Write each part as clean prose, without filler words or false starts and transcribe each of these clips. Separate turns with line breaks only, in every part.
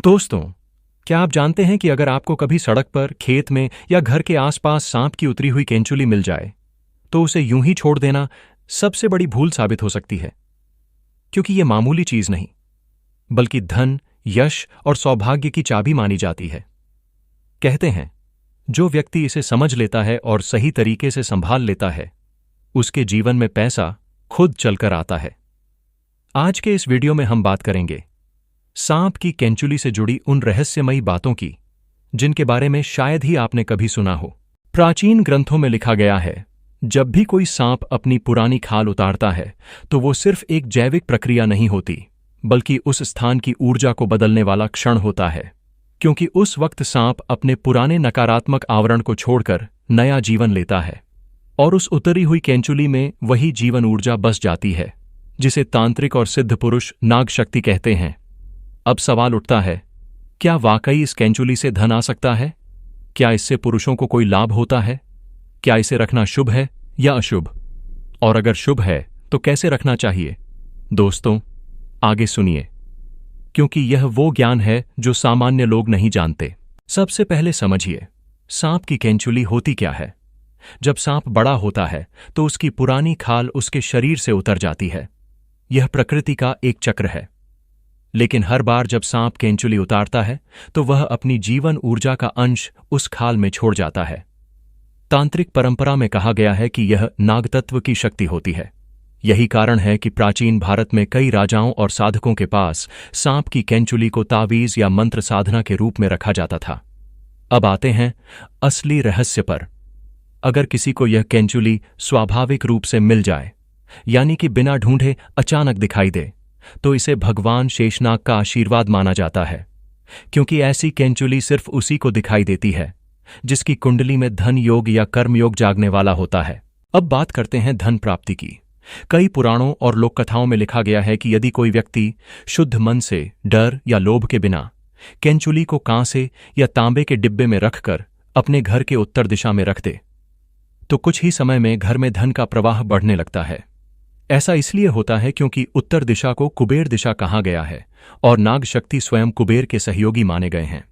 दोस्तों, क्या आप जानते हैं कि अगर आपको कभी सड़क पर, खेत में या घर के आसपास सांप की उतरी हुई केंचुली मिल जाए, तो उसे यूं ही छोड़ देना सबसे बड़ी भूल साबित हो सकती है। क्योंकि यह मामूली चीज नहीं, बल्कि धन, यश और सौभाग्य की चाबी मानी जाती है। कहते हैं, जो व्यक्ति इसे समझ लेता है और सही तरीके से संभाल लेता है, उसके जीवन में पैसा खुद चलकर आता है। आज के इस वीडियो में हम बात करेंगे सांप की केंचुली से जुड़ी उन रहस्यमयी बातों की जिनके बारे में शायद ही आपने कभी सुना हो। प्राचीन ग्रंथों में लिखा गया है, जब भी कोई सांप अपनी पुरानी खाल उतारता है तो वो सिर्फ एक जैविक प्रक्रिया नहीं होती, बल्कि उस स्थान की ऊर्जा को बदलने वाला क्षण होता है। क्योंकि उस वक्त सांप अपने पुराने नकारात्मक आवरण को छोड़कर नया जीवन लेता है और उस उतरी हुई केंचुली में वही जीवन ऊर्जा बस जाती है, जिसे तांत्रिक और सिद्ध पुरुष नाग शक्ति कहते हैं। अब सवाल उठता है, क्या वाकई इस केंचुली से धन आ सकता है? क्या इससे पुरुषों को कोई लाभ होता है? क्या इसे रखना शुभ है या अशुभ? और अगर शुभ है तो कैसे रखना चाहिए? दोस्तों, आगे सुनिए, क्योंकि यह वो ज्ञान है जो सामान्य लोग नहीं जानते। सबसे पहले समझिए, सांप की केंचुली होती क्या है। जब सांप बड़ा होता है तो उसकी पुरानी खाल उसके शरीर से उतर जाती है। यह प्रकृति का एक चक्र है। लेकिन हर बार जब सांप केंचुली उतारता है तो वह अपनी जीवन ऊर्जा का अंश उस खाल में छोड़ जाता है। तांत्रिक परंपरा में कहा गया है कि यह नागतत्व की शक्ति होती है। यही कारण है कि प्राचीन भारत में कई राजाओं और साधकों के पास सांप की केंचुली को तावीज या मंत्र साधना के रूप में रखा जाता था। अब आते हैं असली रहस्य पर। अगर किसी को यह केंचुली स्वाभाविक रूप से मिल जाए, यानी कि बिना ढूंढे अचानक दिखाई दे, तो इसे भगवान शेषनाग का आशीर्वाद माना जाता है। क्योंकि ऐसी केंचुली सिर्फ उसी को दिखाई देती है जिसकी कुंडली में धन योग या कर्म योग जागने वाला होता है। अब बात करते हैं धन प्राप्ति की। कई पुराणों और लोक कथाओं में लिखा गया है कि यदि कोई व्यक्ति शुद्ध मन से, डर या लोभ के बिना केंचुली को कांसे या तांबे के डिब्बे में रखकर अपने घर के उत्तर दिशा में रख दे, तो कुछ ही समय में घर में धन का प्रवाह बढ़ने लगता है। ऐसा इसलिए होता है क्योंकि उत्तर दिशा को कुबेर दिशा कहा गया है और नाग शक्ति स्वयं कुबेर के सहयोगी माने गए हैं।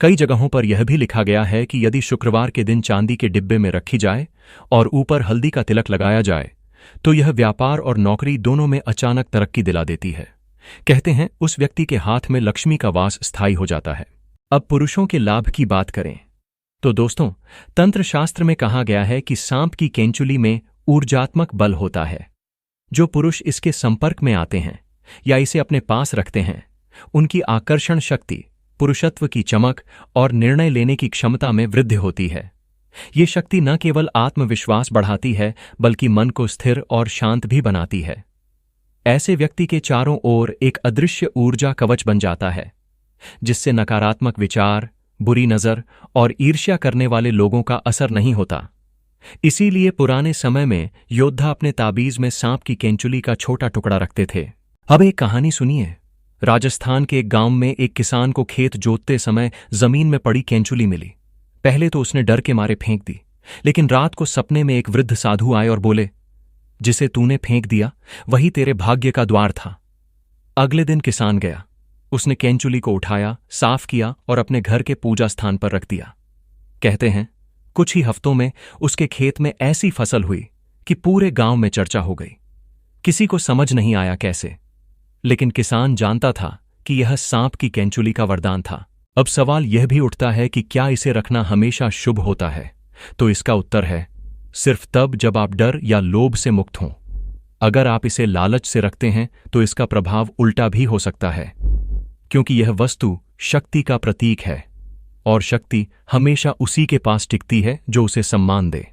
कई जगहों पर यह भी लिखा गया है कि यदि शुक्रवार के दिन चांदी के डिब्बे में रखी जाए और ऊपर हल्दी का तिलक लगाया जाए तो यह व्यापार और नौकरी दोनों में अचानक तरक्की दिला देती है। कहते हैं उस व्यक्ति के हाथ में लक्ष्मी का वास स्थायी हो जाता है। अब पुरुषों के लाभ की बात करें तो दोस्तों, तंत्र शास्त्र में कहा गया है कि सांप की केंचुली में ऊर्जात्मक बल होता है। जो पुरुष इसके संपर्क में आते हैं या इसे अपने पास रखते हैं, उनकी आकर्षण शक्ति, पुरुषत्व की चमक और निर्णय लेने की क्षमता में वृद्धि होती है। ये शक्ति न केवल आत्मविश्वास बढ़ाती है, बल्कि मन को स्थिर और शांत भी बनाती है। ऐसे व्यक्ति के चारों ओर एक अदृश्य ऊर्जा कवच बन जाता है, जिससे नकारात्मक विचार, बुरी नजर और ईर्ष्या करने वाले लोगों का असर नहीं होता। इसीलिए पुराने समय में योद्धा अपने ताबीज में सांप की केंचुली का छोटा टुकड़ा रखते थे। अब एक कहानी सुनिए। राजस्थान के एक गांव में एक किसान को खेत जोतते समय जमीन में पड़ी केंचुली मिली। पहले तो उसने डर के मारे फेंक दी, लेकिन रात को सपने में एक वृद्ध साधु आए और बोले, जिसे तूने फेंक दिया वही तेरे भाग्य का द्वार था। अगले दिन किसान गया। उसने केंचुली को उठाया, साफ किया और अपने घर के पूजा स्थान पर रख दिया। कहते हैं कुछ ही हफ्तों में उसके खेत में ऐसी फसल हुई कि पूरे गांव में चर्चा हो गई। किसी को समझ नहीं आया कैसे, लेकिन किसान जानता था कि यह सांप की केंचुली का वरदान था। अब सवाल यह भी उठता है कि क्या इसे रखना हमेशा शुभ होता है? तो इसका उत्तर है, सिर्फ तब जब आप डर या लोभ से मुक्त हों। अगर आप इसे लालच से रखते हैं तो इसका प्रभाव उल्टा भी हो सकता है, क्योंकि यह वस्तु शक्ति का प्रतीक है और शक्ति हमेशा उसी के पास टिकती है जो उसे सम्मान दे।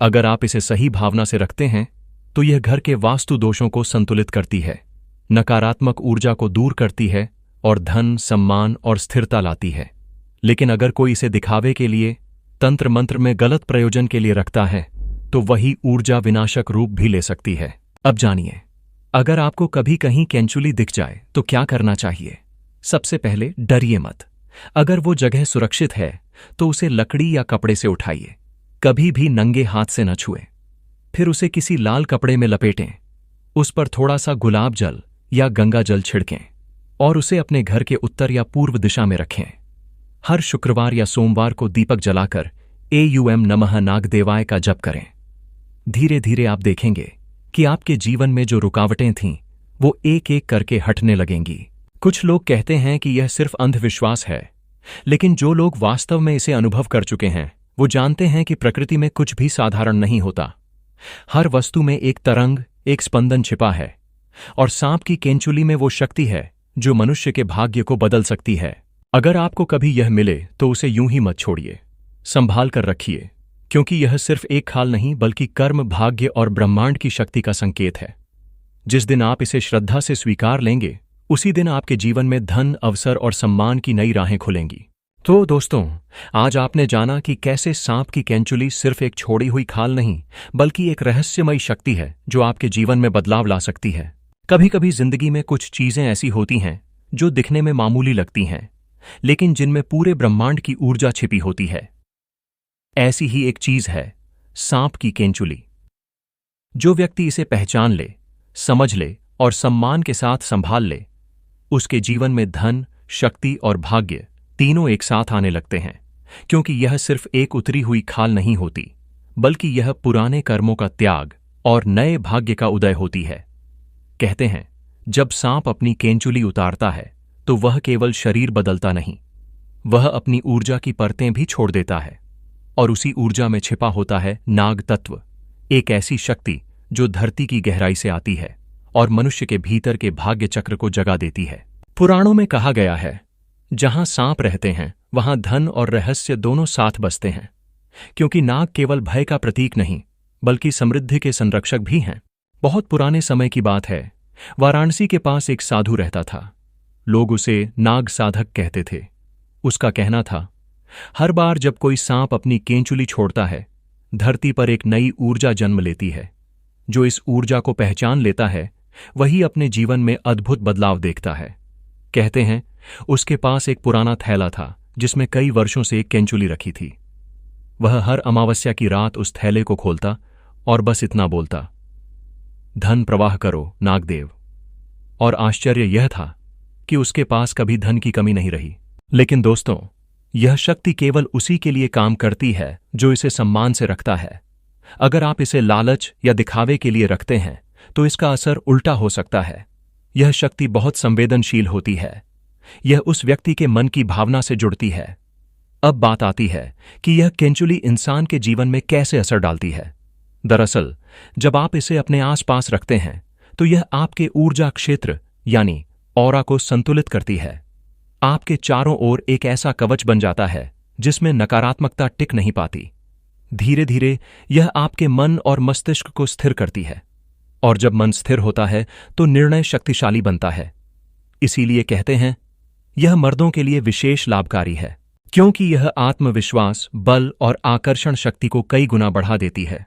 अगर आप इसे सही भावना से रखते हैं तो यह घर के वास्तु दोषों को संतुलित करती है, नकारात्मक ऊर्जा को दूर करती है और धन, सम्मान और स्थिरता लाती है। लेकिन अगर कोई इसे दिखावे के लिए, तंत्र मंत्र में गलत प्रयोजन के लिए रखता है तो वही ऊर्जा विनाशक रूप भी ले सकती है। अब जानिए, अगर आपको कभी कहीं केंचुली दिख जाए तो क्या करना चाहिए। सबसे पहले डरिए मत। अगर वो जगह सुरक्षित है तो उसे लकड़ी या कपड़े से उठाइए। कभी भी नंगे हाथ से न छुएं। फिर उसे किसी लाल कपड़े में लपेटें। उस पर थोड़ा सा गुलाब जल या गंगा जल छिड़कें। और उसे अपने घर के उत्तर या पूर्व दिशा में रखें। हर शुक्रवार या सोमवार को दीपक जलाकर एयूएम नमः नागदेवाय का जप करें। धीरे धीरे आप देखेंगे कि आपके जीवन में जो रुकावटें थीं वो एक एक करके हटने लगेंगी। कुछ लोग कहते हैं कि यह सिर्फ अंधविश्वास है, लेकिन जो लोग वास्तव में इसे अनुभव कर चुके हैं वो जानते हैं कि प्रकृति में कुछ भी साधारण नहीं होता। हर वस्तु में एक तरंग, एक स्पंदन छिपा है, और सांप की केंचुली में वो शक्ति है जो मनुष्य के भाग्य को बदल सकती है। अगर आपको कभी यह मिले तो उसे यूं ही मत छोड़िए, संभाल कर रखिए, क्योंकि यह सिर्फ एक खाल नहीं बल्कि कर्म, भाग्य और ब्रह्मांड की शक्ति का संकेत है। जिस दिन आप इसे श्रद्धा से स्वीकार लेंगे उसी दिन आपके जीवन में धन, अवसर और सम्मान की नई राहें खुलेंगी। तो दोस्तों, आज आपने जाना कि कैसे सांप की केंचुली सिर्फ एक छोड़ी हुई खाल नहीं बल्कि एक रहस्यमयी शक्ति है जो आपके जीवन में बदलाव ला सकती है। कभी कभी जिंदगी में कुछ चीजें ऐसी होती हैं जो दिखने में मामूली लगती हैं, लेकिन जिनमें पूरे ब्रह्मांड की ऊर्जा छिपी होती है। ऐसी ही एक चीज है सांप की केंचुली। जो व्यक्ति इसे पहचान ले, समझ ले और सम्मान के साथ संभाल ले, उसके जीवन में धन, शक्ति और भाग्य तीनों एक साथ आने लगते हैं, क्योंकि यह सिर्फ एक उतरी हुई खाल नहीं होती बल्कि यह पुराने कर्मों का त्याग और नए भाग्य का उदय होती है। कहते हैं, जब सांप अपनी केंचुली उतारता है तो वह केवल शरीर बदलता नहीं, वह अपनी ऊर्जा की परतें भी छोड़ देता है, और उसी ऊर्जा में छिपा होता है नाग तत्व, एक ऐसी शक्ति जो धरती की गहराई से आती है और मनुष्य के भीतर के भाग्य चक्र को जगा देती है। पुराणों में कहा गया है, जहां सांप रहते हैं वहां धन और रहस्य दोनों साथ बसते हैं, क्योंकि नाग केवल भय का प्रतीक नहीं बल्कि समृद्धि के संरक्षक भी हैं। बहुत पुराने समय की बात है, वाराणसी के पास एक साधु रहता था। लोग उसे नाग साधक कहते थे। उसका कहना था, हर बार जब कोई सांप अपनी केंचुली छोड़ता है, धरती पर एक नई ऊर्जा जन्म लेती है। जो इस ऊर्जा को पहचान लेता है वही अपने जीवन में अद्भुत बदलाव देखता है। कहते हैं, उसके पास एक पुराना थैला था जिसमें कई वर्षों से एक केंचुली रखी थी। वह हर अमावस्या की रात उस थैले को खोलता और बस इतना बोलता, धन प्रवाह करो नागदेव। और आश्चर्य यह था कि उसके पास कभी धन की कमी नहीं रही। लेकिन दोस्तों, यह शक्ति केवल उसी के लिए काम करती है जो इसे सम्मान से रखता है। अगर आप इसे लालच या दिखावे के लिए रखते हैं तो इसका असर उल्टा हो सकता है। यह शक्ति बहुत संवेदनशील होती है। यह उस व्यक्ति के मन की भावना से जुड़ती है। अब बात आती है कि यह केंचुली इंसान के जीवन में कैसे असर डालती है। दरअसल, जब आप इसे अपने आसपास रखते हैं तो यह आपके ऊर्जा क्षेत्र यानी ऑरा को संतुलित करती है। आपके चारों ओर एक ऐसा कवच बन जाता है जिसमें नकारात्मकता टिक नहीं पाती। धीरे धीरे यह आपके मन और मस्तिष्क को स्थिर करती है, और जब मन स्थिर होता है तो निर्णय शक्तिशाली बनता है। इसीलिए कहते हैं, यह मर्दों के लिए विशेष लाभकारी है, क्योंकि यह आत्मविश्वास, बल और आकर्षण शक्ति को कई गुना बढ़ा देती है।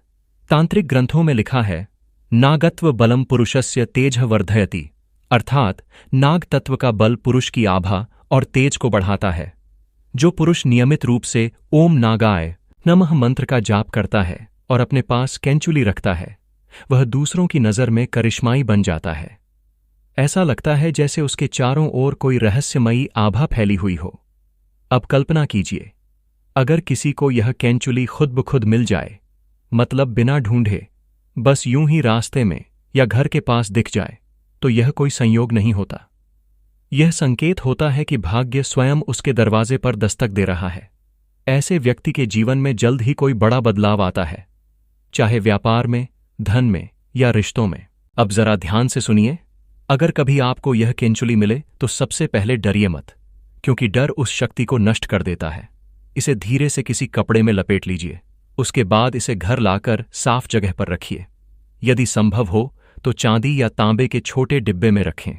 तांत्रिक ग्रंथों में लिखा है, नागत्व बलम पुरुषस्य तेज वर्धयति, अर्थात नाग तत्व का बल पुरुष की आभा और तेज को बढ़ाता है। जो पुरुष नियमित रूप से ओम नागाय नमः मंत्र का जाप करता है और अपने पास केंचुली रखता है, वह दूसरों की नजर में करिश्माई बन जाता है। ऐसा लगता है जैसे उसके चारों ओर कोई रहस्यमयी आभा फैली हुई हो। अब कल्पना कीजिए, अगर किसी को यह केंचुली खुद ब खुद मिल जाए, मतलब बिना ढूंढे, बस यूं ही रास्ते में या घर के पास दिख जाए, तो यह कोई संयोग नहीं होता। यह संकेत होता है कि भाग्य स्वयं उसके दरवाजे पर दस्तक दे रहा है। ऐसे व्यक्ति के जीवन में जल्द ही कोई बड़ा बदलाव आता है, चाहे व्यापार में, धन में या रिश्तों में। अब जरा ध्यान से सुनिए, अगर कभी आपको यह केंचुली मिले तो सबसे पहले डरिए मत, क्योंकि डर उस शक्ति को नष्ट कर देता है। इसे धीरे से किसी कपड़े में लपेट लीजिए। उसके बाद इसे घर लाकर साफ जगह पर रखिए। यदि संभव हो तो चांदी या तांबे के छोटे डिब्बे में रखें।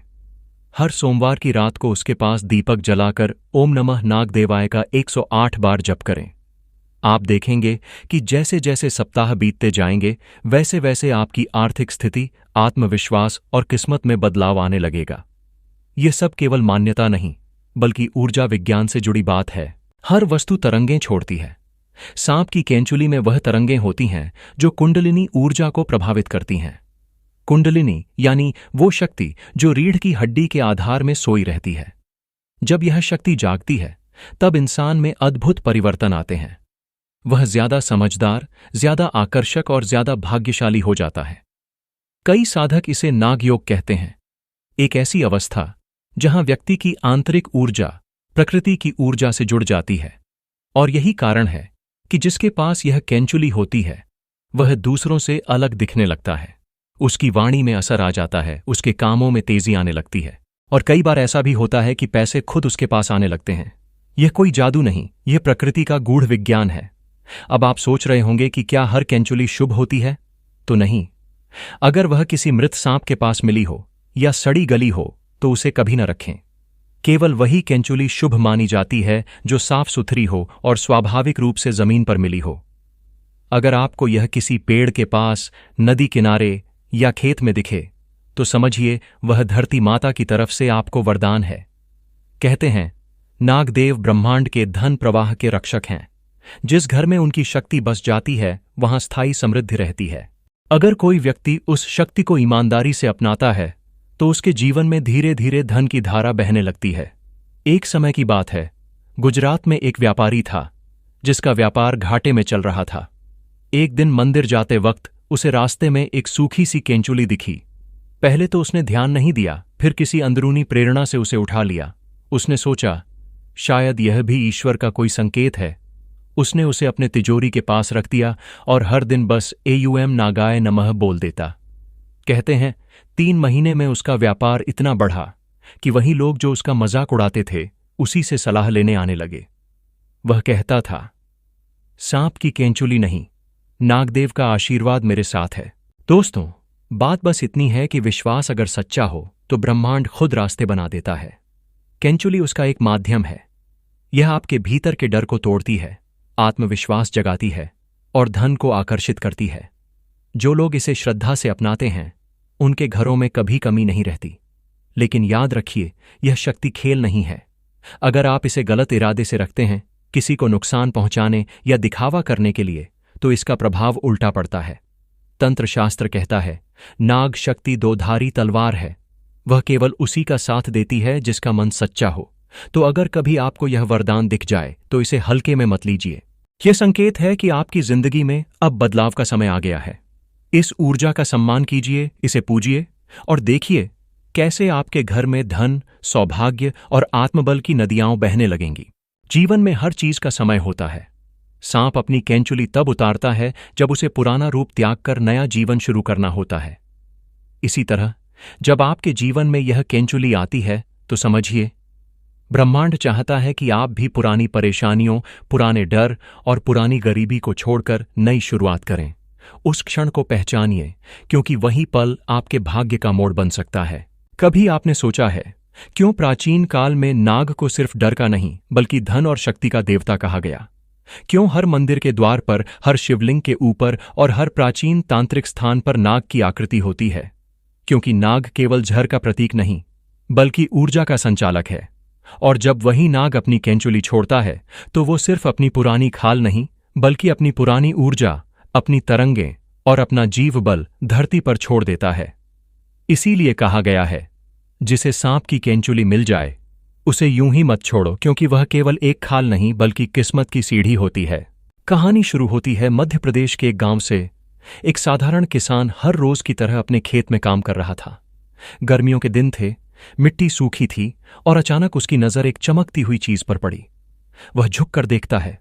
हर सोमवार की रात को उसके पास दीपक जलाकर ओम नमः नागदेवाय का 108 बार जप करें। आप देखेंगे कि जैसे जैसे सप्ताह बीतते जाएंगे वैसे वैसे आपकी आर्थिक स्थिति, आत्मविश्वास और किस्मत में बदलाव आने लगेगा। यह सब केवल मान्यता नहीं बल्कि ऊर्जा विज्ञान से जुड़ी बात है। हर वस्तु तरंगें छोड़ती है। सांप की केंचुली में वह तरंगें होती हैं जो कुंडलिनी ऊर्जा को प्रभावित करती हैं। कुंडलिनी यानी वो शक्ति जो रीढ़ की हड्डी के आधार में सोई रहती है। जब यह शक्ति जागती है तब इंसान में अद्भुत परिवर्तन आते हैं। वह ज्यादा समझदार, ज्यादा आकर्षक और ज्यादा भाग्यशाली हो जाता है। कई साधक इसे नागयोग कहते हैं, एक ऐसी अवस्था जहां व्यक्ति की आंतरिक ऊर्जा प्रकृति की ऊर्जा से जुड़ जाती है। और यही कारण है कि जिसके पास यह केंचुली होती है वह दूसरों से अलग दिखने लगता है। उसकी वाणी में असर आ जाता है, उसके कामों में तेजी आने लगती है, और कई बार ऐसा भी होता है कि पैसे खुद उसके पास आने लगते हैं। यह कोई जादू नहीं, यह प्रकृति का गूढ़ विज्ञान है। अब आप सोच रहे होंगे कि क्या हर केंचुली शुभ होती है? तो नहीं। अगर वह किसी मृत सांप के पास मिली हो या सड़ी गली हो तो उसे कभी न रखें। केवल वही केंचुली शुभ मानी जाती है जो साफ सुथरी हो और स्वाभाविक रूप से जमीन पर मिली हो। अगर आपको यह किसी पेड़ के पास, नदी किनारे या खेत में दिखे तो समझिए वह धरती माता की तरफ से आपको वरदान है। कहते हैं नागदेव ब्रह्मांड के धन प्रवाह के रक्षक हैं। जिस घर में उनकी शक्ति बस जाती है वहां स्थायी समृद्धि रहती है। अगर कोई व्यक्ति उस शक्ति को ईमानदारी से अपनाता है तो उसके जीवन में धीरे धीरे धन की धारा बहने लगती है। एक समय की बात है, गुजरात में एक व्यापारी था जिसका व्यापार घाटे में चल रहा था। एक दिन मंदिर जाते वक्त उसे रास्ते में एक सूखी सी केंचुली दिखी। पहले तो उसने ध्यान नहीं दिया, फिर किसी अंदरूनी प्रेरणा से उसे उठा लिया। उसने सोचा शायद यह भी ईश्वर का कोई संकेत है। उसने उसे अपने तिजोरी के पास रख दिया और हर दिन बस एयूएम नागाय नमः बोल देता। कहते हैं 3 महीने में उसका व्यापार इतना बढ़ा कि वही लोग जो उसका मजाक उड़ाते थे उसी से सलाह लेने आने लगे। वह कहता था, सांप की केंचुली नहीं, नागदेव का आशीर्वाद मेरे साथ है। दोस्तों, बात बस इतनी है कि विश्वास अगर सच्चा हो तो ब्रह्मांड खुद रास्ते बना देता है। केंचुली उसका एक माध्यम है। यह आपके भीतर के डर को तोड़ती है, आत्मविश्वास जगाती है और धन को आकर्षित करती है। जो लोग इसे श्रद्धा से अपनाते हैं उनके घरों में कभी कमी नहीं रहती। लेकिन याद रखिए, यह शक्ति खेल नहीं है। अगर आप इसे गलत इरादे से रखते हैं, किसी को नुकसान पहुंचाने या दिखावा करने के लिए, तो इसका प्रभाव उल्टा पड़ता है। तंत्र शास्त्र कहता है नाग शक्ति 2धारी तलवार है। वह केवल उसी का साथ देती है जिसका मन सच्चा हो। तो अगर कभी आपको यह वरदान दिख जाए तो इसे हल्के में मत लीजिए। यह संकेत है कि आपकी जिंदगी में अब बदलाव का समय आ गया है। इस ऊर्जा का सम्मान कीजिए, इसे पूजिए और देखिए कैसे आपके घर में धन, सौभाग्य और आत्मबल की नदियां बहने लगेंगी। जीवन में हर चीज का समय होता है। सांप अपनी केंचुली तब उतारता है जब उसे पुराना रूप त्याग कर नया जीवन शुरू करना होता है। इसी तरह जब आपके जीवन में यह केंचुली आती है तो समझिए ब्रह्मांड चाहता है कि आप भी पुरानी परेशानियों, पुराने डर और पुरानी गरीबी को छोड़कर नई शुरुआत करें। उस क्षण को पहचानिए, क्योंकि वही पल आपके भाग्य का मोड़ बन सकता है। कभी आपने सोचा है क्यों प्राचीन काल में नाग को सिर्फ डर का नहीं बल्कि धन और शक्ति का देवता कहा गया? क्यों हर मंदिर के द्वार पर, हर शिवलिंग के ऊपर और हर प्राचीन तांत्रिक स्थान पर नाग की आकृति होती है? क्योंकि नाग केवल झर का प्रतीक नहीं बल्कि ऊर्जा का संचालक है। और जब वही नाग अपनी केंचुली छोड़ता है तो वो सिर्फ अपनी पुरानी खाल नहीं बल्कि अपनी पुरानी ऊर्जा, अपनी तरंगें और अपना जीव बल धरती पर छोड़ देता है। इसीलिए कहा गया है जिसे सांप की केंचुली मिल जाए उसे यूं ही मत छोड़ो, क्योंकि वह केवल एक खाल नहीं बल्कि किस्मत की सीढ़ी होती है। कहानी शुरू होती है मध्य प्रदेश के एक गांव से। एक साधारण किसान हर रोज की तरह अपने खेत में काम कर रहा था। गर्मियों के दिन थे, मिट्टी सूखी थी और अचानक उसकी नजर एक चमकती हुई चीज पर पड़ी। वह झुककर देखता है,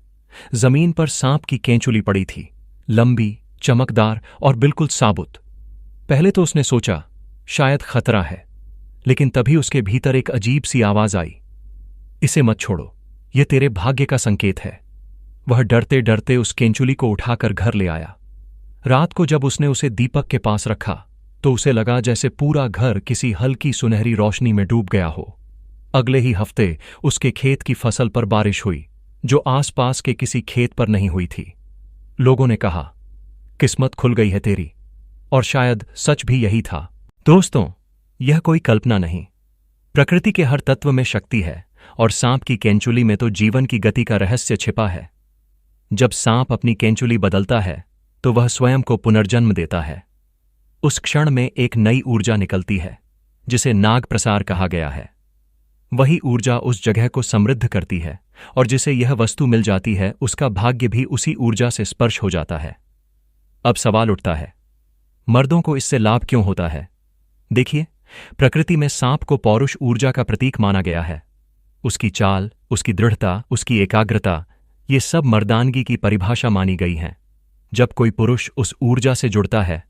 जमीन पर सांप की केंचुली पड़ी थी, लंबी, चमकदार और बिल्कुल साबुत। पहले तो उसने सोचा शायद खतरा है, लेकिन तभी उसके भीतर एक अजीब सी आवाज आई, इसे मत छोड़ो, यह तेरे भाग्य का संकेत है। वह डरते डरते उस केंचुली को उठाकर घर ले आया। रात को जब उसने उसे दीपक के पास रखा तो उसे लगा जैसे पूरा घर किसी हल्की सुनहरी रोशनी में डूब गया हो। अगले ही हफ्ते उसके खेत की फसल पर बारिश हुई, जो आसपास के किसी खेत पर नहीं हुई थी। लोगों ने कहा, किस्मत खुल गई है तेरी। और शायद सच भी यही था। दोस्तों, यह कोई कल्पना नहीं, प्रकृति के हर तत्व में शक्ति है और सांप की केंचुली में तो जीवन की गति का रहस्य छिपा है। जब सांप अपनी केंचुली बदलता है तो वह स्वयं को पुनर्जन्म देता है। उस क्षण में एक नई ऊर्जा निकलती है, जिसे नाग प्रसार कहा गया है। वही ऊर्जा उस जगह को समृद्ध करती है, और जिसे यह वस्तु मिल जाती है उसका भाग्य भी उसी ऊर्जा से स्पर्श हो जाता है। अब सवाल उठता है, मर्दों को इससे लाभ क्यों होता है? देखिए, प्रकृति में सांप को पौरुष ऊर्जा का प्रतीक माना गया है। उसकी चाल, उसकी दृढ़ता, उसकी एकाग्रता, ये सब मर्दानगी की परिभाषा मानी गई हैं। जब कोई पुरुष उस ऊर्जा से जुड़ता है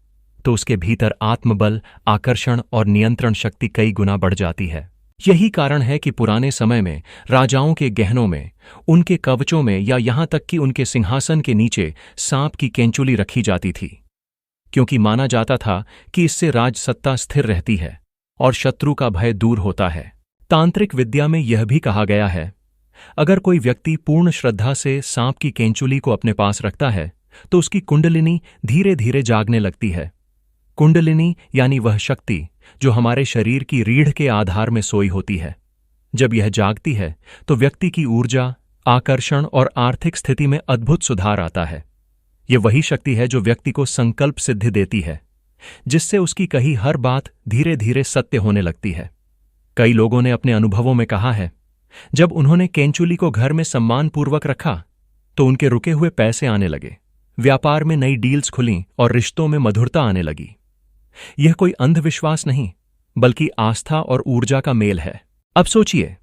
तो उसके भीतर आत्मबल, आकर्षण और नियंत्रण शक्ति कई गुना बढ़ जाती है। यही कारण है कि पुराने समय में राजाओं के गहनों में, उनके कवचों में या यहां तक कि उनके सिंहासन के नीचे सांप की केंचुली रखी जाती थी, क्योंकि माना जाता था कि इससे राजसत्ता स्थिर रहती है और शत्रु का भय दूर होता है। तांत्रिक विद्या में यह भी कहा गया है, अगर कोई व्यक्ति पूर्ण श्रद्धा से सांप की केंचुली को अपने पास रखता है तो उसकी कुंडलिनी धीरे धीरे जागने लगती है। कुंडलिनी यानी वह शक्ति जो हमारे शरीर की रीढ़ के आधार में सोई होती है। जब यह जागती है तो व्यक्ति की ऊर्जा, आकर्षण और आर्थिक स्थिति में अद्भुत सुधार आता है। यह वही शक्ति है जो व्यक्ति को संकल्प सिद्धि देती है, जिससे उसकी कही हर बात धीरे धीरे सत्य होने लगती है। कई लोगों ने अपने अनुभवों में कहा है, जब उन्होंने केंचुली को घर में सम्मानपूर्वक रखा तो उनके रुके हुए पैसे आने लगे, व्यापार में नई डील्स खुलीं और रिश्तों में मधुरता आने लगी। यह कोई अंधविश्वास नहीं, बल्कि आस्था और ऊर्जा का मेल है। अब सोचिए,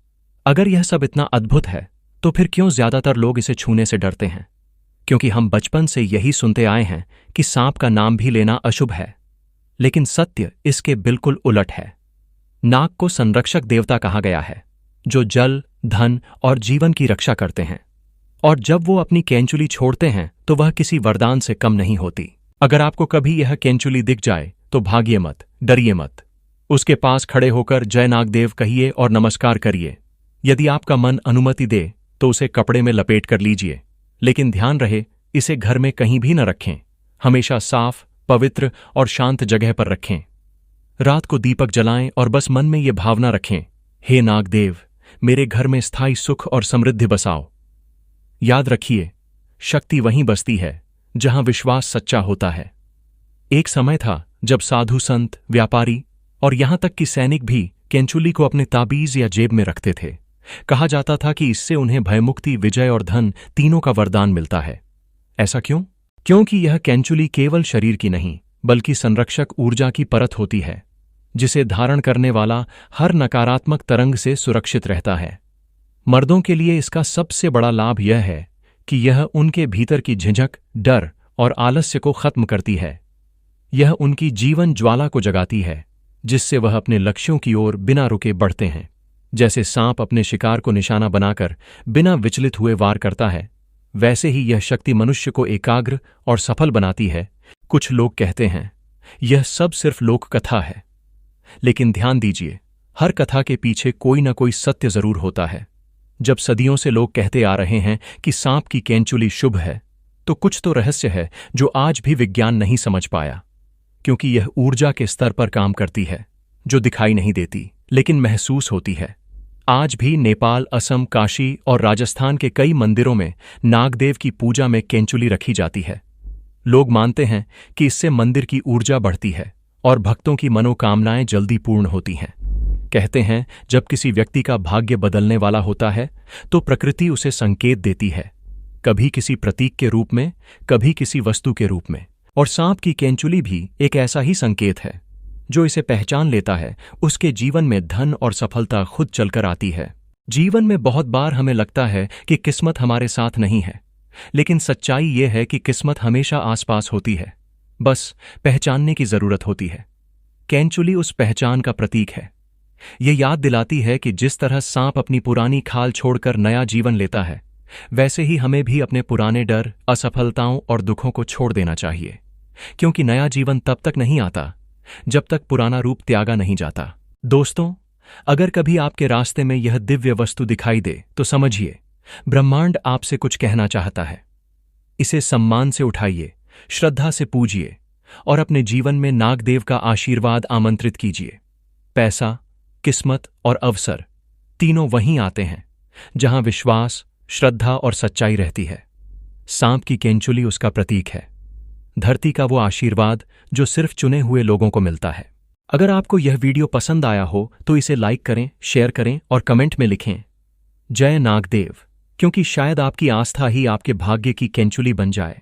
अगर यह सब इतना अद्भुत है तो फिर क्यों ज्यादातर लोग इसे छूने से डरते हैं? क्योंकि हम बचपन से यही सुनते आए हैं कि सांप का नाम भी लेना अशुभ है। लेकिन सत्य इसके बिल्कुल उलट है। नाग को संरक्षक देवता कहा गया है, जो जल, धन और जीवन की रक्षा करते हैं। और जब वो अपनी केंचुली छोड़ते हैं तो वह किसी वरदान से कम नहीं होती। अगर आपको कभी यह केंचुली दिख जाए तो भागिए मत, डरिए मत। उसके पास खड़े होकर जय नागदेव कहिए और नमस्कार करिए। यदि आपका मन अनुमति दे तो उसे कपड़े में लपेट कर लीजिए, लेकिन ध्यान रहे, इसे घर में कहीं भी न रखें। हमेशा साफ, पवित्र और शांत जगह पर रखें। रात को दीपक जलाएं और बस मन में ये भावना रखें, हे नागदेव, मेरे घर में स्थायी सुख और समृद्धि बसाओ। याद रखिए, शक्ति वहीं बसती है जहां विश्वास सच्चा होता है। एक समय था जब साधु संत, व्यापारी और यहां तक कि सैनिक भी केंचुली को अपने ताबीज या जेब में रखते थे। कहा जाता था कि इससे उन्हें भयमुक्ति, विजय और धन तीनों का वरदान मिलता है। ऐसा क्यों? क्योंकि यह केंचुली केवल शरीर की नहीं, बल्कि संरक्षक ऊर्जा की परत होती है, जिसे धारण करने वाला हर नकारात्मक तरंग से सुरक्षित रहता है। मर्दों के लिए इसका सबसे बड़ा लाभ यह है कि यह उनके भीतर की झिझक, डर और आलस्य को खत्म करती है। यह उनकी जीवन ज्वाला को जगाती है, जिससे वह अपने लक्ष्यों की ओर बिना रुके बढ़ते हैं। जैसे सांप अपने शिकार को निशाना बनाकर बिना विचलित हुए वार करता है, वैसे ही यह शक्ति मनुष्य को एकाग्र और सफल बनाती है। कुछ लोग कहते हैं यह सब सिर्फ लोक कथा है, लेकिन ध्यान दीजिए, हर कथा के पीछे कोई न कोई सत्य जरूर होता है। जब सदियों से लोग कहते आ रहे हैं कि सांप की केंचुली शुभ है, तो कुछ तो रहस्य है जो आज भी विज्ञान नहीं समझ पाया। क्योंकि यह ऊर्जा के स्तर पर काम करती है, जो दिखाई नहीं देती लेकिन महसूस होती है। आज भी नेपाल, असम, काशी और राजस्थान के कई मंदिरों में नागदेव की पूजा में केंचुली रखी जाती है। लोग मानते हैं कि इससे मंदिर की ऊर्जा बढ़ती है और भक्तों की मनोकामनाएं जल्दी पूर्ण होती हैं। कहते हैं जब किसी व्यक्ति का भाग्य बदलने वाला होता है तो प्रकृति उसे संकेत देती है, कभी किसी प्रतीक के रूप में, कभी किसी वस्तु के रूप में। और सांप की केंचुली भी एक ऐसा ही संकेत है। जो इसे पहचान लेता है, उसके जीवन में धन और सफलता खुद चलकर आती है। जीवन में बहुत बार हमें लगता है कि किस्मत हमारे साथ नहीं है, लेकिन सच्चाई यह है कि किस्मत हमेशा आसपास होती है, बस पहचानने की जरूरत होती है। केंचुली उस पहचान का प्रतीक है। यह याद दिलाती है कि जिस तरह सांप अपनी पुरानी खाल छोड़कर नया जीवन लेता है, वैसे ही हमें भी अपने पुराने डर, असफलताओं और दुखों को छोड़ देना चाहिए। क्योंकि नया जीवन तब तक नहीं आता जब तक पुराना रूप त्यागा नहीं जाता। दोस्तों, अगर कभी आपके रास्ते में यह दिव्य वस्तु दिखाई दे तो समझिए ब्रह्मांड आपसे कुछ कहना चाहता है। इसे सम्मान से उठाइए, श्रद्धा से पूजिए और अपने जीवन में नागदेव का आशीर्वाद आमंत्रित कीजिए। पैसा, किस्मत और अवसर तीनों वहीं आते हैं जहां विश्वास, श्रद्धा और सच्चाई रहती है। सांप की केंचुली उसका प्रतीक है। धरती का वो आशीर्वाद जो सिर्फ चुने हुए लोगों को मिलता है। अगर आपको यह वीडियो पसंद आया हो तो इसे लाइक करें, शेयर करें और कमेंट में लिखें जय नागदेव, क्योंकि शायद आपकी आस्था ही आपके भाग्य की केंचुली बन जाए।